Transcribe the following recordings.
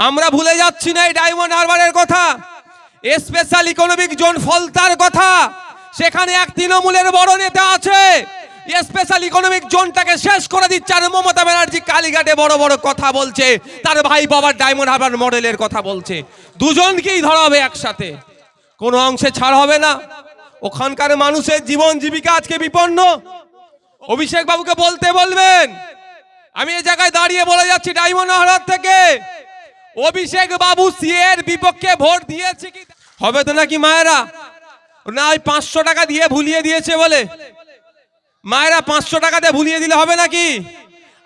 আমরা ভুলে যাচ্ছি না এই ডায়মন্ড হারবারের কথা, স্পেশাল ইকোনমিক জোন ফলতার কথা। সেখানে এক তৃণমূলের বড় নেতা আছে, স্পেশাল ইকোনমিক জোনটাকে শেষ করে দিচ্ছে, আর মমতা ব্যানার্জি কালীঘাটে বড় বড় কথা বলছে, তার ভাই বাবার ডায়মন্ড হারবার মডেলের কথা বলছে। দুজনকেই ধরা হবে একসাথে, কোনো অংশে ছাড় হবে না। ওখানকার মানুষের জীবন জীবিকা আজকে বিপন্ন। অভিষেক বাবুকে বলতে বলবেন, আমি এই জায়গায় দাঁড়িয়ে বলে যাচ্ছি ডায়মন্ড হারবার থেকে, অভিষেক বাবু সিএর বিপক্ষে ভোট দিয়েছে কি হবে তো নাকি মায়েরা? না ওই 500 টাকা দিয়ে ভুলিয়ে দিয়েছে বলে মায়েরা 500 টাকাতে ভুলিয়ে দিলে হবে নাকি?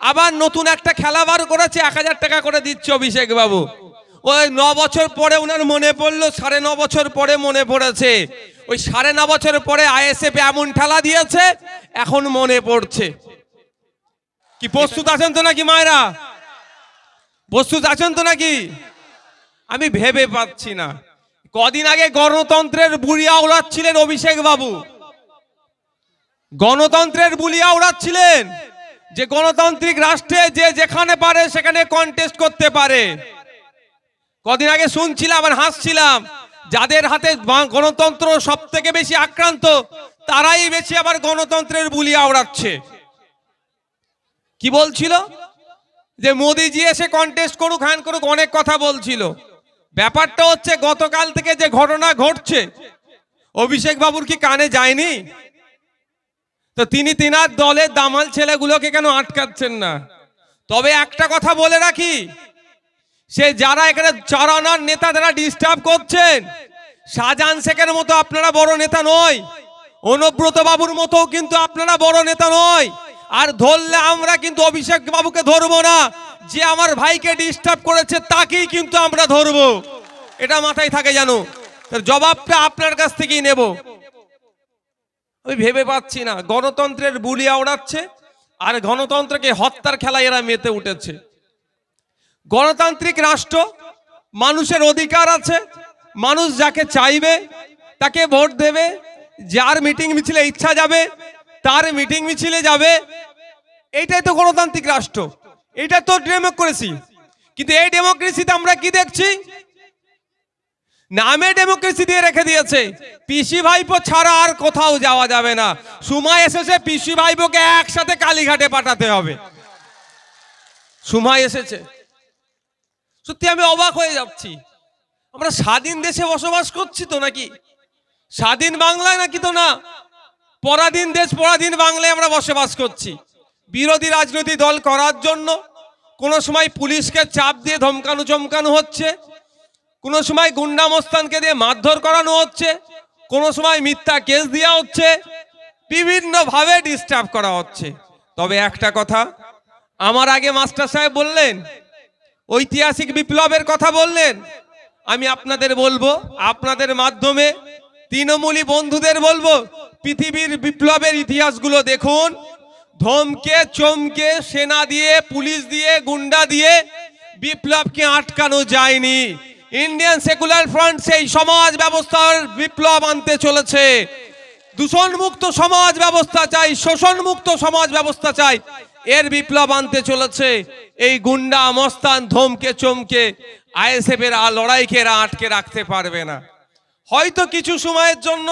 আবার নতুন একটা খেলা বার করেছে, 1000 টাকা করে দিচ্ছে অভিষেক বাবু। ওই 9 বছর পরে ওনার মনে পড়লো, 9.5 বছর পরে মনে পড়েছে। ওই 9.5 বছর পরে আইএসএফ এমন ঠেলা দিয়েছে, এখন মনে পড়ছে। কি প্রস্তুত আছেন তো নাকি মায়েরা? প্রস্তুত আছেন তো নাকি? আমি ভেবে পাচ্ছি না। কদিন আগে গণতন্ত্রের বুড়িয়া উড়াচ্ছিলেন অভিষেক বাবু, গণতন্ত্রের বুলিয়া উড়াচ্ছিলেন যে গণতান্ত্রিক রাষ্ট্রে যে যেখানে পারে সেখানে কন্টেস্ট করতে পারে। কদিন আগে শুনছিলাম আর হাসছিলাম, যাদের হাতে গণতন্ত্র সব থেকে বেশি আক্রান্ত তারাই বেশি আবার গণতন্ত্রের বুলিয়া উড়াচ্ছে। কি বলছিল? যে মোদিজি এসে কন্টেস্ট করুক, হ্যান করুক, অনেক কথা বলছিল। ব্যাপারটা হচ্ছে গতকাল থেকে যে ঘটনা ঘটছে অভিষেক বাবুর কি কানে যায়নি? তো তিনি তিনার দলের দামাল ছেলেগুলোকে কেন আটকাচ্ছেন না? তবে একটা কথা বলে রাখি, সে যারা এখানে চারানার নেতা যারা ডিস্টার্ব করছেন, শাহজাহান শেখের মতো আপনারা বড় নেতা নয়, অনুব্রত বাবুর মতো কিন্তু আপনারা বড় নেতা নয়। আর ধরলে আমরা কিন্তু অভিষেক বাবুকে ধরবো না, যে আমার ভাইকে ডিস্টার্ব করেছে তাকেই কিন্তু আমরা ধরবো। এটা মাথায় থাকে জানো, তার জবাবটা আপনার কাছ থেকেই নেব। আমি ভেবে পাচ্ছি না, গণতন্ত্রের বুলিয়া ওড়াচ্ছে আর গণতন্ত্রকে হত্যার খেলায় এরা মেতে উঠেছে। গণতান্ত্রিক রাষ্ট্র, মানুষের অধিকার আছে, মানুষ যাকে চাইবে তাকে ভোট দেবে, যার মিটিং মিছিলে ইচ্ছা যাবে তার মিটিং মিছিলে যাবে। এইটাই তো গণতান্ত্রিক রাষ্ট্র, এটা তো ডেমোক্রেসি। কিন্তু এই ডেমোক্রেসিতে আমরা কি দেখছি? নামে ডেমোক্রেসি দিয়ে রেখে দিয়েছে, পিসি ভাইপো ছাড়া আর কোথাও যাওয়া যাবে না। সময় এসেছে পিসি ভাইপোকে একসাথে কালীঘাটে পাঠাতে হবে, সময় এসেছে। সত্যি আমি অবাক হয়ে যাচ্ছি, আমরা স্বাধীন দেশে বসবাস করছি তো নাকি? স্বাধীন বাংলায় নাকি? তো না, পরাধীন দেশ পরাধীন বাংলায় আমরা বসবাস করছি। বিরোধী রাজনৈতিক দল করার জন্য কোনো সময় পুলিশকে চাপ দিয়ে ধমকানো চমকানো হচ্ছে, কোনো সময় গুন্ডা মস্তানকে দিয়ে মারধর করানো হচ্ছে, কোনো সময় মিথ্যা কেস দেওয়া হচ্ছে, বিভিন্নভাবে ডিস্টার্ব করা হচ্ছে। তবে একটা কথা, আমার আগে মাস্টার সাহেব বললেন, ঐতিহাসিক বিপ্লবের কথা বললেন, আমি আপনাদের বলবো, আপনাদের মাধ্যমে তৃণমূলী বন্ধুদের বলবো, পৃথিবীর বিপ্লবের ইতিহাসগুলো দেখুন। ধমকে চমকে সেনা দিয়ে, পুলিশ দিয়ে, গুন্ডা দিয়ে বিপ্লবকে আটকানো যায়নি। ইন্ডিয়ান সেকুলার ফ্রন্ট সেই সমাজ ব্যবস্থার বিপ্লব আনতে চলেছে। দূষণ মুক্ত সমাজ ব্যবস্থা চাই, শোষণ মুক্ত সমাজ ব্যবস্থা চাই, এর বিপ্লব আনতে চলেছে। এই গুন্ডা মস্তান ধমকে চমকে আইএসএফ এর লড়াইকে এরা আটকে রাখতে পারবে না। হয়তো কিছু সময়ের জন্য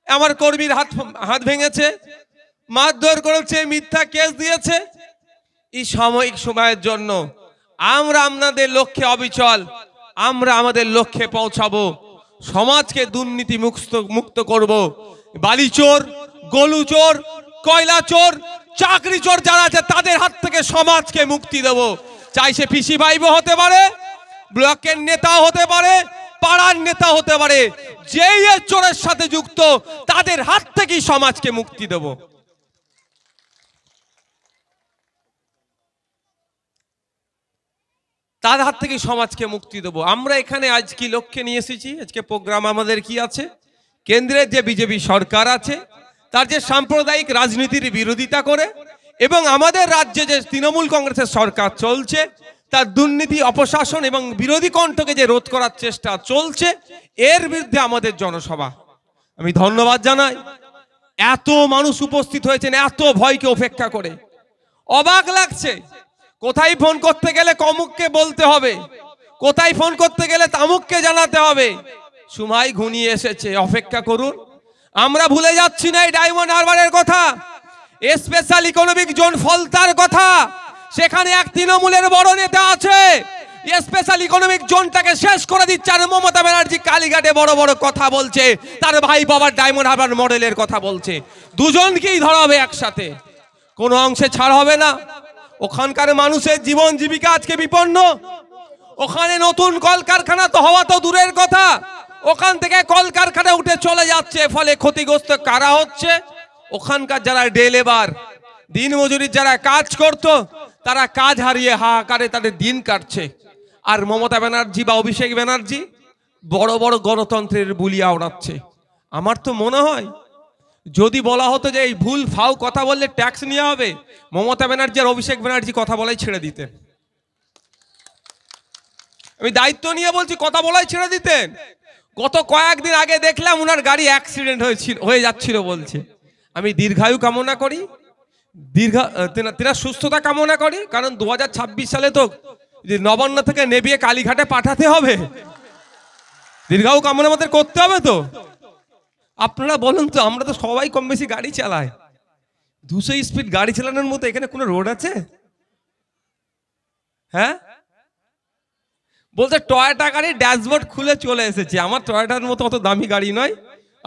আমার কর্মীর হাত ভেঙেছে, মারধর করেছে, মিথ্যা কেস দিয়েছে, এই সাময়িক সময়ের জন্য। আমরা আপনাদের লক্ষ্যে অবিচল, আমরা আমাদের লক্ষ্যে পৌঁছাবো, সমাজকে দুর্নীতি মুক্ত করব। বালিচোর, গলুচোর, কয়লা চোর, চাকরি চোর যারা আছে তাদের হাত থেকে সমাজকে মুক্তি দেব। চাই সে পিসি ভাইবো হতে পারে, ব্লকের নেতা হতে পারে, পাড়ার নেতা হতে পারে, যেই এর চোরের সাথে যুক্ত তাদের হাত থেকেই সমাজকে মুক্তি দেব। তার হাত থেকে সমাজকে মুক্তি দেব। আমরা এখানে আজ কি লক্ষ্যে নিয়ে এসেছি? আজকে প্রোগ্রাম আমাদের কি আছে? কেন্দ্রের যে বিজেপি সরকার আছে তার যে সাম্প্রদায়িক রাজনীতির বিরোধিতা করে এবং আমাদের রাজ্যে যে তৃণমূল কংগ্রেসের সরকার চলছে তার দুর্নীতি, অপশাসন এবং বিরোধী কণ্ঠকে যে রোধ করার চেষ্টা চলছে, এর বিরুদ্ধে আমাদের জনসভা। আমি ধন্যবাদ জানাই, এত মানুষ উপস্থিত হয়েছেন এত ভয়কে উপেক্ষা করে। অবাক লাগছে, কোথায় ফোন করতে গেলে কমুককে বলতে হবে, কোথায় ফোন করতে গেলে তামুককে জানাতে হবে। সময় ঘনিয়ে এসেছে, অপেক্ষা করুন। আমরা ভুলে যাচ্ছি না এই ডায়মন্ড হারবারের কথা, স্পেশাল ইকোনমিক জোন ফলতার কথা। সেখানে এক তৃণমূলের বড় নেতা আছে, স্পেশাল ইকোনমিক জোনটাকে শেষ করে দিচ্ছে, আর মমতা ব্যানার্জি কালীঘাটে বড় বড় কথা বলছে, তার ভাই বাবার ডায়মন্ড হারবার মডেলের কথা বলছে। দুজনকেই ধরা হবে একসাথে, কোনো অংশে ছাড় হবে না। ওখানকার মানুষের জীবন জীবিকা আজকে বিপন্ন। ওখানে নতুন কলকারখানা তো হওয়া তো দূরের কথা, ওখান থেকে কলকারখানা উঠে চলে যাচ্ছে, ফলে ক্ষতিগ্রস্ত কারা হচ্ছে? ওখানকার যারা ডে লেবার, দিনমজুরির যারা কাজ করত, তারা কাজ হারিয়ে হাহাকারে তাদের দিন কাটছে। আর মমতা ব্যানার্জি বা অভিষেক ব্যানার্জি বড় বড় গণতন্ত্রের বুলি আওড়াচ্ছে। আমার তো মনে হয় যদি বলা হতো যে এই ভুল ফাও কথা বললে ট্যাক্স নেওয়া হবে, মমতা ব্যানার্জি আর অভিষেক ব্যানার্জি কথা বলাই ছেড়ে দিতেন। আমি দায়িত্ব নিয়ে বলছি, কথা বলাই ছেড়ে দিতেন। গত কয়েকদিন আগে দেখলাম ওনার গাড়ি অ্যাক্সিডেন্ট হয়ে যাচ্ছিল বলছে। আমি দীর্ঘায়ু কামনা করি, তেনার সুস্থতা কামনা করি, কারণ 2026 সালে তো নবান্ন থেকে নেবিয়ে কালীঘাটে পাঠাতে হবে, দীর্ঘায়ু কামনা আমাদের করতে হবে। তো আপনারা বলুন তো, আমরা তো সবাই কম বেশি গাড়ি চালাই, 200 স্পিড গাড়ি চালানোর মতো এখানে কোনো রোড আছে? হ্যাঁ, বলতে টয়োটা গাড়ির ড্যাশবোর্ড খুলে চলে এসেছে। আমার টয়োটার মতো অত দামি গাড়ি নয়,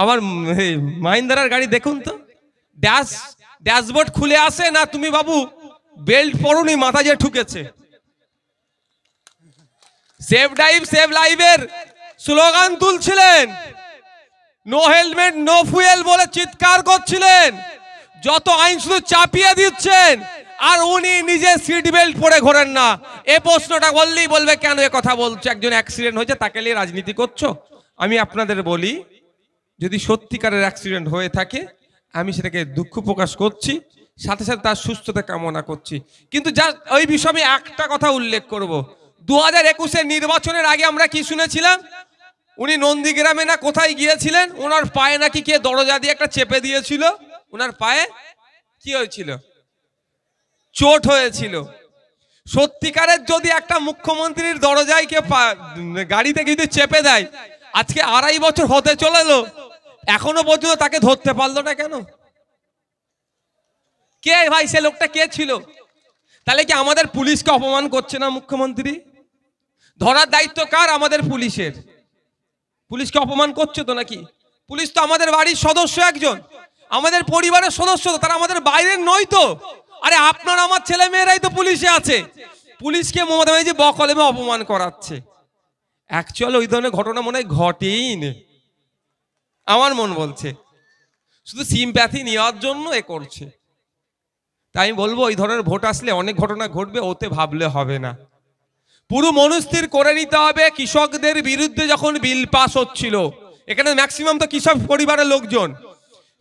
আমার মাহিন্দ্রার গাড়ি দেখুন তো, ড্যাশবোর্ড খুলে আসে না। তুমি বাবু বেল্ট পরুনি, মাথা যে ঠুকেছে। সেভ ড্রাইভ সেভ লাইফের স্লোগান তুলছিলেন, নো হেলমেট নো ফুয়েল বলে চিৎকার করছিলেন। যত আইন শুধু চাপিয়ে দিচ্ছেন, আর উনি নিজে সিট বেল্ট পরে ঘোরেন না। এ প্রশ্নটা বললেই বলবে কেন এ কথা বলছো, একজন অ্যাক্সিডেন্ট হয়েছে তাকে নিয়ে রাজনীতি করছো। আমি আপনাদের বলি, যদি সত্যিকারের অ্যাক্সিডেন্ট হয়ে থাকে আমি সেটাকে দুঃখ প্রকাশ করছি, সাথে সাথে তার সুস্থতা কামনা করছি। কিন্তু যা ওই বিষয়ে আমি একটা কথা উল্লেখ করব, 2021-এর নির্বাচনের আগে আমরা কি শুনেছিলাম? উনি নন্দীগ্রামে না কোথায় গিয়েছিলেন, ওনার পায়ে নাকি কে দরজা দিয়ে একটা চেপে দিয়েছিল, ওনার পায়ে কি হয়েছিল? চোট হয়েছিল। সত্যিকারের যদি একটা মুখ্যমন্ত্রীর দরজায় কে গাড়ি থেকে যদি চেপে দেয়, আজকে 2.5 বছর হতে চলেলো, এখনো পর্যন্ত তাকে ধরতে পারলো না কেন? কে ভাই সে লোকটা কে ছিল? তাহলে কি আমাদের পুলিশকে অপমান করছে না মুখ্যমন্ত্রী? ধরার দায়িত্ব কার? আমাদের পুলিশের। পুলিশকে অপমান করছে তো নাকি? পুলিশ তো আমাদের বাড়ির সদস্য, একজন আমাদের পরিবারের সদস্য, তারা আমাদের বাইরের নয় তো। আরে আপনার আমার ছেলে মেয়েরাই তো পুলিশে আছে, পুলিশকে মমতা ব্যানার্জি বকলেমে অপমান করাচ্ছে। অ্যাকচুয়ালি ওই ধরনের ঘটনা মনে হয় ঘটেই নেই, আমার মন বলছে, শুধু সিম্প্যাথি নেওয়ার জন্য এ করছে। তাই আমি বলবো, ওই ধরনের ভোট আসলে অনেক ঘটনা ঘটবে, ওতে ভাবলে হবে না। পুরো মনস্থির করে নিতে হবে। কৃষকদের বিরুদ্ধে যখন বিল পাস হচ্ছিল, এখানে ম্যাক্সিমাম তো কৃষক পরিবারের লোকজন,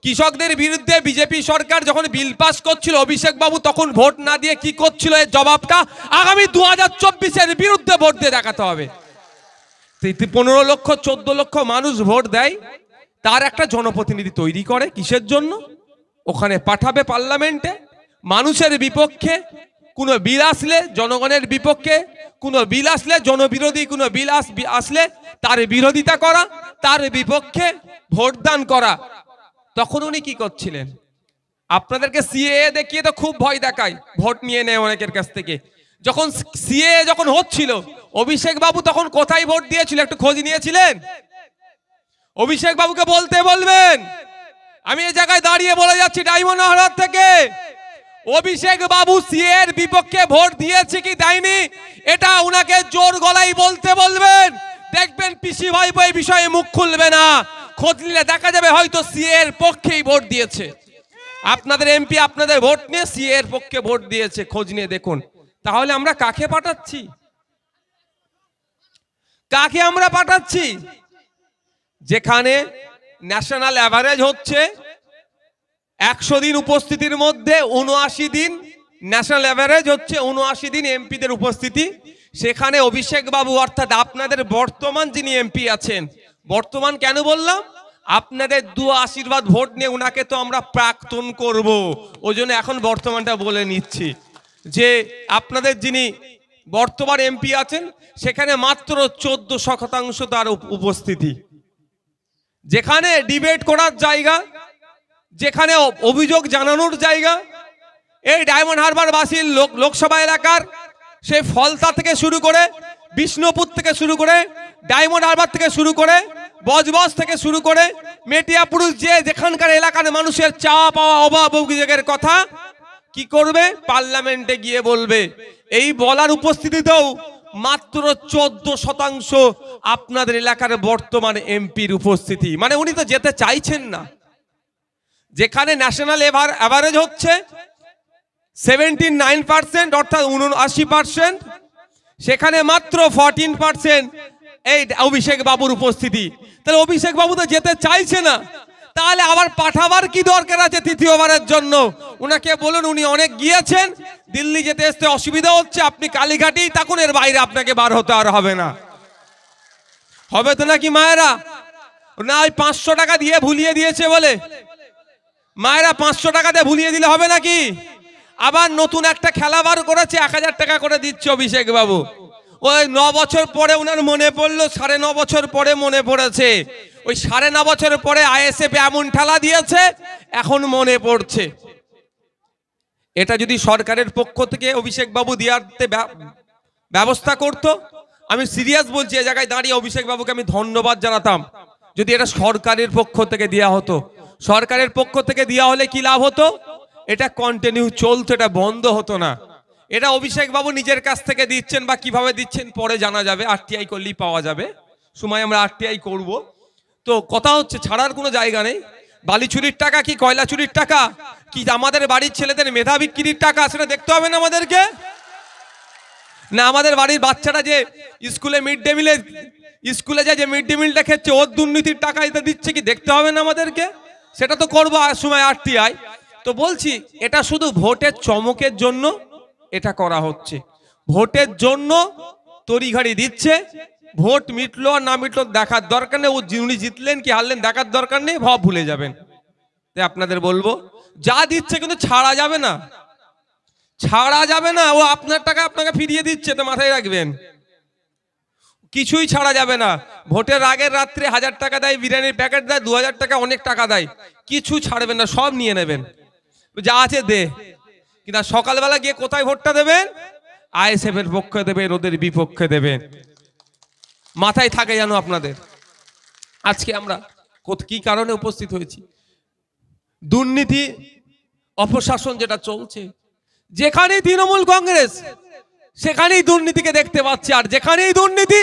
কৃষকদের বিরুদ্ধে বিজেপি সরকার যখন বিল পাস করছিল, অভিষেক বাবু তখন ভোট না দিয়ে কি করছিল, এর জবাবটা আগামী 2024-এর বিরুদ্ধে ভোট দিয়ে দেখাতে হবে। 15 লক্ষ 14 লক্ষ মানুষ ভোট দেয়, তার একটা জনপ্রতিনিধি তৈরি করে কিসের জন্য? ওখানে পাঠাবে পার্লামেন্টে, মানুষের বিপক্ষে কোনো বিল আসলে জনগণের বিপক্ষে, কোনো বিল আসলে জনবিরোধী কোনো বিল আসলে তার বিরোধিতা করা, তার বিপক্ষে ভোটদান করা। তখন উনি কি করছিলেন? আপনাদেরকে সিএএ দেখিয়ে তো খুব ভয় দেখায়, ভোট নিয়ে নেয় অনেকের কাছ থেকে। যখন সিএএ যখন হচ্ছিল, অভিষেক বাবু তখন কোথায় ভোট দিয়েছিল একটু খোঁজ নিয়েছিলেন? অভিষেক বাবুকে বলতে বলবেন। আমি এই জায়গায় দাঁড়িয়ে বলে যাচ্ছি ডায়মন্ড হারবার থেকে, অভিষেক বাবু সিএর বিপক্ষে ভোট দিয়েছে কি দেয়নি, এটা উনাকে জোর গলায় বলতে বলবেন। দেখবেন পিসি ভাইপো এই বিষয়ে মুখ খুলবে না, খোঁজ নিলে দেখা যাবে হয়তো সিএর পক্ষেই ভোট দিয়েছে। আপনাদের এমপি আপনাদের ভোট নিয়ে সিএর পক্ষে ভোট দিয়েছে, খোঁজ নিয়ে দেখুন। তাহলে আমরা কাকে পাঠাচ্ছি? কাকে আমরা পাঠাচ্ছি? যেখানে ন্যাশনাল অ্যাভারেজ হচ্ছে 100 দিন উপস্থিতির মধ্যে 79 দিন, ন্যাশনাল অ্যাভারেজ হচ্ছে 79 দিন এমপিদের উপস্থিতি। সেখানে অভিষেক বাবু অর্থাৎ আপনাদের বর্তমান যিনি এমপি আছেন, বর্তমান কেন বললাম, আপনাদের দু আশীর্বাদ ভোট নিয়ে উনাকে তো আমরা প্রাক্তন করব, ওই জন্য এখন বর্তমানটা বলে নিচ্ছি যে আপনাদের যিনি বর্তমান এমপি আছেন সেখানে মাত্র 14% তার উপস্থিতি। যেখানে ডিবেট করার জায়গা, যেখানে অভিযোগ জানানোর জায়গা, এই ডায়মন্ড হারবার বাসীর লোকসভা এলাকার সেই ফলতা থেকে শুরু করে, বিষ্ণুপুর থেকে শুরু করে, ডায়মন্ড হারবার থেকে শুরু করে, বজবজ থেকে শুরু করে, মেটিয়াপুরুষ, যেখানকার এলাকার মানুষের চাওয়া পাওয়া অভাব অভিযোগের কথা কি করবে? পার্লামেন্টে গিয়ে বলবে। এই বলার উপস্থিতিতেও মাত্র 14% আপনাদের এলাকার বর্তমান এমপির উপস্থিতি। মানে উনি তো যেতে চাইছেন না। যেখানে ন্যাশনাল এভারেজ হচ্ছে 79% অর্থাৎ 79%, সেখানে মাত্র 14% এই অভিষেক বাবুর উপস্থিতি। তাহলে অভিষেক বাবু তো যেতে চাইছে না, তাহলে আবার পাঠাবার কি দরকার আছে তৃতীয়বারের জন্য? উনাকে বলুন, উনি অনেক গিয়েছেন, দিল্লি যেতে আসতে অসুবিধা হচ্ছে, আপনি কালীঘাটেই থাকুন, এর বাইরে আপনাকে বার হতে আর হবে না। হবে তো নাকি মায়েরা? না ওই 500 টাকা দিয়ে ভুলিয়ে দিয়েছে বলে মায়েরা 500 টাকাতে ভুলিয়ে দিলে হবে নাকি? আবার নতুন একটা খেলা বার করেছে, 1000 টাকা করে দিচ্ছে অভিষেক বাবু। ওই 9 বছর পরে উনার মনে পড়লো, 9.5 বছর পরে মনে পড়েছে। ওই 9.5 বছর পরে আইএসএফ এমন ঠেলা দিয়েছে, এখন মনে পড়ছে। এটা যদি সরকারের পক্ষ থেকে অভিষেক বাবু দিয়াতে ব্যবস্থা করতো, আমি সিরিয়াস বলছি, এই জায়গায় দাঁড়িয়ে অভিষেক বাবুকে আমি ধন্যবাদ জানাতাম। যদি এটা সরকারের পক্ষ থেকে দেওয়া হতো, সরকারের পক্ষ থেকে দেওয়া হলে কি লাভ হতো? এটা কন্টিনিউ চলতো, এটা বন্ধ হতো না। এটা অভিষেক বাবু নিজের কাছ থেকে দিচ্ছেন, বা কিভাবে দিচ্ছেন পরে জানা যাবে, আরটিআই করলেই পাওয়া যাবে। সময় আমরা আরটিআই করব। তো কথা হচ্ছে, ছাড়ার কোনো জায়গা নেই। বালি চুরির টাকা কি কয়লা চুরির টাকা কি আমাদের বাড়ির ছেলেদের মেধা বিক্রির টাকা, সেটা দেখতে হবে না আমাদেরকে? না আমাদের বাড়ির বাচ্চারা যে স্কুলে মিড ডে মিলে স্কুলে যায়, যে মিড ডে মিলটা খেচ্ছে, ওর দুর্নীতির টাকা এটা দিচ্ছে কি দেখতে হবে না আমাদেরকে? সেটা তো করবো সময় আরটিআই। তো বলছি, এটা শুধু ভোটের চমকের জন্য এটা করা হচ্ছে। ভোটের জন্য তড়িঘড়ি দিচ্ছে। ভোট মিটলো আর না মিটলো দেখার দরকার নেই, উনি জিতলেন কি হারলেন দেখার দরকার নেই, ভাব ভুলে যাবেন। তাই আপনাদের বলবো, যা দিচ্ছে কিন্তু ছাড়া যাবে না, ছাড়া যাবে না। ও আপনার টাকা আপনাকে ফিরিয়ে দিচ্ছে, তো মাথায় রাখবেন, কিছুই ছাড়া যাবে না। ভোটের আগের রাত্রে 1000 টাকা দেয়, বিরিয়ানির প্যাকেট দেয়, 2000 টাকা, অনেক টাকা দেয়, কিছু ছাড়বেন না, সব নিয়ে নেবেন, যা আছে দে। কিন্তু সকালবেলা গিয়ে কোথায় ভোটটা দেবেন? আইএসএফ এর পক্ষে দেবেন, ওদের বিপক্ষে দেবেন। মাথায় থাকে জানো আপনাদের। আজকে আমরা কি কারণে উপস্থিত হয়েছি? দুর্নীতি, অপশাসন যেটা চলছে, যেখানেই তৃণমূল কংগ্রেস সেখানেই দুর্নীতিকে দেখতে পাচ্ছি, আর যেখানেই দুর্নীতি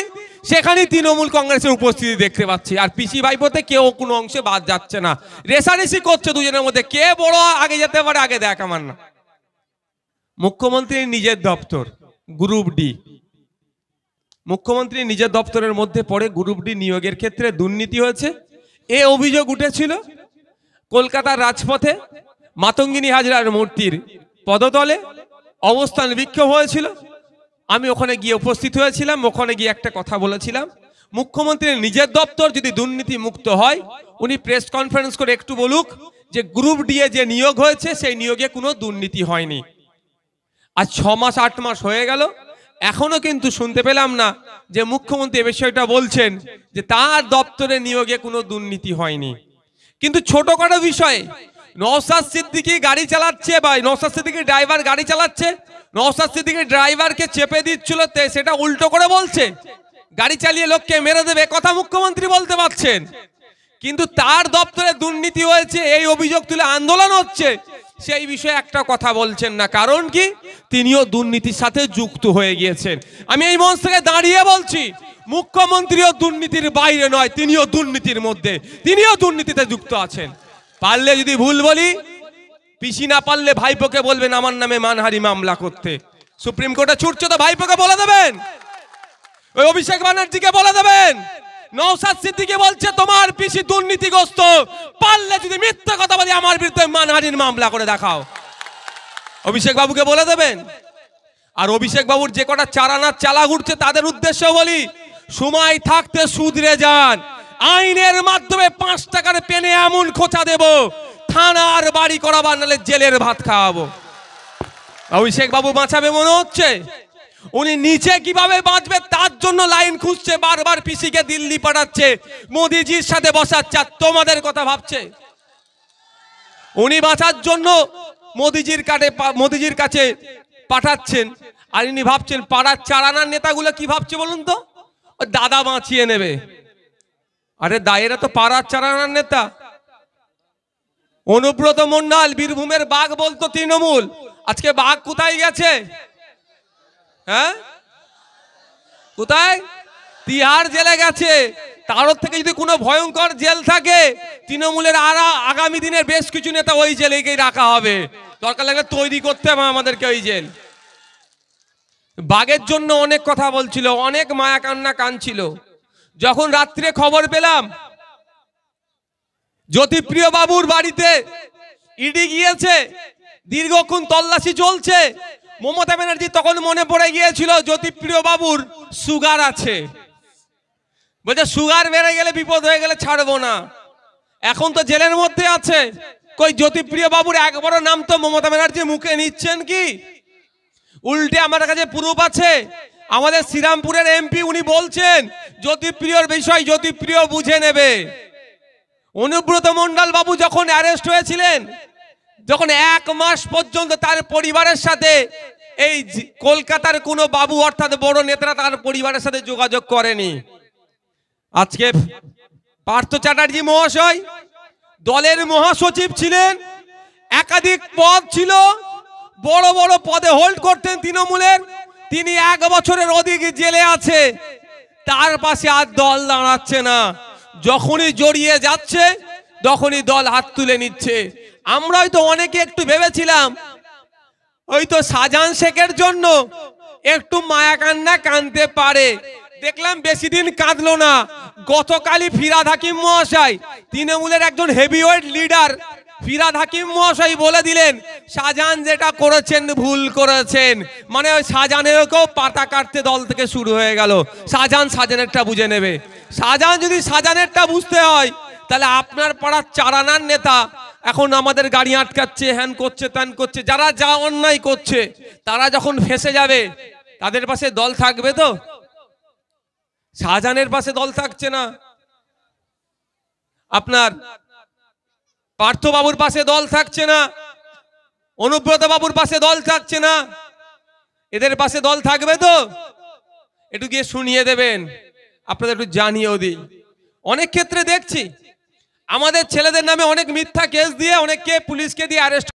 সেখানেই তৃণমূল কংগ্রেসের উপস্থিতি দেখতে পাচ্ছি। আর পিসি ভাইপোতে কেউ কোনো অংশে বাদ যাচ্ছে না, রেসারেসি করছে দুজনের মধ্যে, কে বড় আগে যেতে পারে, আগে দেখ আমার না। মুখ্যমন্ত্রীর নিজের দপ্তর গ্রুপ ডি, মুখ্যমন্ত্রীর নিজের দপ্তরের মধ্যে পড়ে গ্রুপ ডি নিয়োগের ক্ষেত্রে দুর্নীতি হয়েছে, এ অভিযোগ উঠেছিল। কলকাতার রাজপথে মাতঙ্গিনী হাজরার মূর্তির পদতলে অবস্থান বিক্ষোভ হয়েছিল। আমি ওখানে গিয়ে উপস্থিত হয়েছিলাম, ওখানে গিয়ে একটা কথা বলেছিলাম, মুখ্যমন্ত্রীর নিজের দপ্তর যদি দুর্নীতি মুক্ত হয়, উনি প্রেস কনফারেন্স করে একটু বলুক যে গ্রুপ ডি এ যে নিয়োগ হয়েছে সেই নিয়োগে কোনো দুর্নীতি হয়নি। আজ 6 মাস 8 মাস হয়ে গেল, এখনো কিন্তু শুনতে পেলাম না যে মুখ্যমন্ত্রী এ বিষয়টা বলছেন যে তার দপ্তরে নিয়োগে কোনো দুর্নীতি হয়নি। কিন্তু ছোটখাটো বিষয়ে নওশাদ সিদ্দিকী গাড়ি চালাচ্ছে, বা নওশাদ সিদ্দিকীর ড্রাইভার গাড়ি চালাচ্ছে, নওশাদ সিদ্দিকীর ড্রাইভারকে চেপে দিচ্ছিল, সেটা উল্টো করে বলছে গাড়ি চালিয়ে লোককে মেরে দেবে, কথা মুখ্যমন্ত্রী বলতে পারছেন। কিন্তু তার দপ্তরে দুর্নীতি হয়েছে এই অভিযোগ তুলে আন্দোলন হচ্ছে, সেই বিষয়ে একটা কথা বলছেন না। কারণ কি? তিনিও দুর্নীতির সাথে যুক্ত হয়ে গিয়েছেন। আমি এই মঞ্চ থেকে দাঁড়িয়ে বলছি, মুখ্যমন্ত্রীও দুর্নীতির বাইরে নয়, তিনিও দুর্নীতির মধ্যে, তিনিও দুর্নীতিতে যুক্ত আছেন। পারলে যদি ভুল বলি, পিসি না পারলে ভাইপোকে বলবেন আমার নামে মানহানি মামলা করতে। সুপ্রিম কোর্টে ছুটছে তো ভাইপোকে বলে দেবেন, ওই অভিষেক ব্যানার্জিকে বলে দেবেন। নওশাদ সিদ্দিকী বলছে তোমার পিসি দুর্নীতিগ্রস্ত, পারলে যদি মিথ্যা কথা বলি আমার বিরুদ্ধে মানহানির মামলা করে দেখাও, অভিষেক বাবুকে বলে দেবেন। আর অভিষেক বাবুর যে কটা চারানার চালা ঘুরছে তাদের উদ্দেশ্য বলি, সময় থাকতে শুধরে যান। আইনের মাধ্যমে 5 টাকার পেনে এমন খোঁচা দেব, থানার বাড়ি করাবার নালে জেলের ভাত খাওয়াবো। অভিষেক বাবু বাঁচাবে মনে হচ্ছে? উনি নিচে কিভাবে বাঁচবে তার জন্য লাইন খুঁজছে, বারবার পিসিকে দিল্লি পাঠাচ্ছে, মোদিজির সাথে বসাচ্ছে, আর তোমাদের কথা ভাবছে। উনি বাঁচার জন্য মোদিজির কাছে পাঠাচ্ছেন, আর ইনি ভাবছেন পাড়ার চারানার নেতাগুলো কি ভাবছে বলুন তো, দাদা বাঁচিয়ে নেবে। আরে দায়েরা তো পাড়ার চারানার নেতা। অনুব্রত মণ্ডল বীরভূমের বাঘ বলতো তৃণমূল, আজকে বাঘ কোথায় গেছে? হ্যাঁ, কোথায়? তিহার জেলে গেছে। তার থেকে যদি কোনো ভয়ঙ্কর জেল থাকে, তৃণমূলের আগামী দিনের বেশ কিছু নেতা ওই জেলেকেই রাখা হবে, দরকার লাগলে তৈরি করতে হবে আমাদেরকে ওই জেল। বাঘের জন্য অনেক কথা বলছিল, অনেক মায়া কান্না কাঁদছিল। যখন রাত্রে খবর পেলাম জ্যোতিপ্রিয় বাবুর বাড়িতে ইডি গিয়েছে, দীর্ঘক্ষণ তল্লাশি চলছে, মমতা ব্যানার্জি তখন মনে পড়ে গিয়েছিল জ্যোতিপ্রিয় বাবুর সুগার আছে, বলছে সুগার বেড়ে গেলে বিপদ হয়ে গেলে ছাড়বো না। এখন তো জেলের মধ্যে আছে, কই জ্যোতিপ্রিয় বাবুর একবারও নাম তো মমতা ব্যানার্জি মুখে নিচ্ছেন কি? উল্টে আমার কাছে প্রুফ আছে, আমাদের শ্রীরামপুরের এমপি উনি বলছেন জ্যোতিপ্রিয়র বিষয় জ্যোতিপ্রিয় বুঝে নেবে। অনুব্রত মণ্ডল বাবু যখন অ্যারেস্ট হয়েছিলেন, যখন 1 মাস পর্যন্ত তার পরিবারের সাথে এই কলকাতার কোনো বাবু অর্থাৎ বড় নেতারা তার পরিবারের সাথে যোগাযোগ করেনি। আজকে পার্থ চ্যাটার্জি মহাশয় দলের মহাসচিব ছিলেন, একাধিক পদ ছিল, বড় বড় পদে হোল্ড করতেন তৃণমূলের, তিনি 1 বছরের অধিক জেলে আছে, তার পাশে আর দল দাঁড়াচ্ছে না। যখনই জড়িয়ে যাচ্ছে তখনই দল হাত তুলে নিচ্ছে। আমরা হয়তো অনেকে একটু ভেবেছিলাম হয়তো শাহজাহান শেখের জন্য একটু মায়া কান্না কাঁদতে পারে, দেখলাম বেশি দিন কাঁদলো না। গতকালই ফিরহাদ হাকিম মহাশয়, তৃণমূলের একজন হেভিওয়েট লিডার ফিরহাদ হাকিম মহাশয় বলে দিলেন শাহজাহান যেটা করেছেন ভুল করেছেন, মানে ওই শাহজাহানেরকেও পাতা কাটতে দল থেকে শুরু হয়ে গেল। শাহজাহানেরটা বুঝে নেবে। শাহজাহান যদি শাহজাহানেরটা বুঝতে হয়, তাহলে আপনার পাড়ার চারানার নেতা এখন আমাদের গাড়ি আটকাচ্ছে, হ্যান করছে, ত্যান করছে, যারা যা অন্যায় করছে, তারা যখন ফেঁসে যাবে তাদের পাশে দল থাকবে তো? শাহজাহানের পাশে দল থাকছে না, আপনার পার্থ বাবুর পাশে দল থাকছে না, অনুব্রত বাবুর পাশে দল থাকছে না, এদের পাশে দল থাকবে তো? একটু গিয়ে শুনিয়ে দেবেন, আপনাদের একটু জানিয়েও দিই। অনেক ক্ষেত্রে দেখছি আমাদের ছেলেদের নামে অনেক মিথ্যা কেস দিয়ে অনেককে পুলিশকে দিয়ে অ্যারেস্ট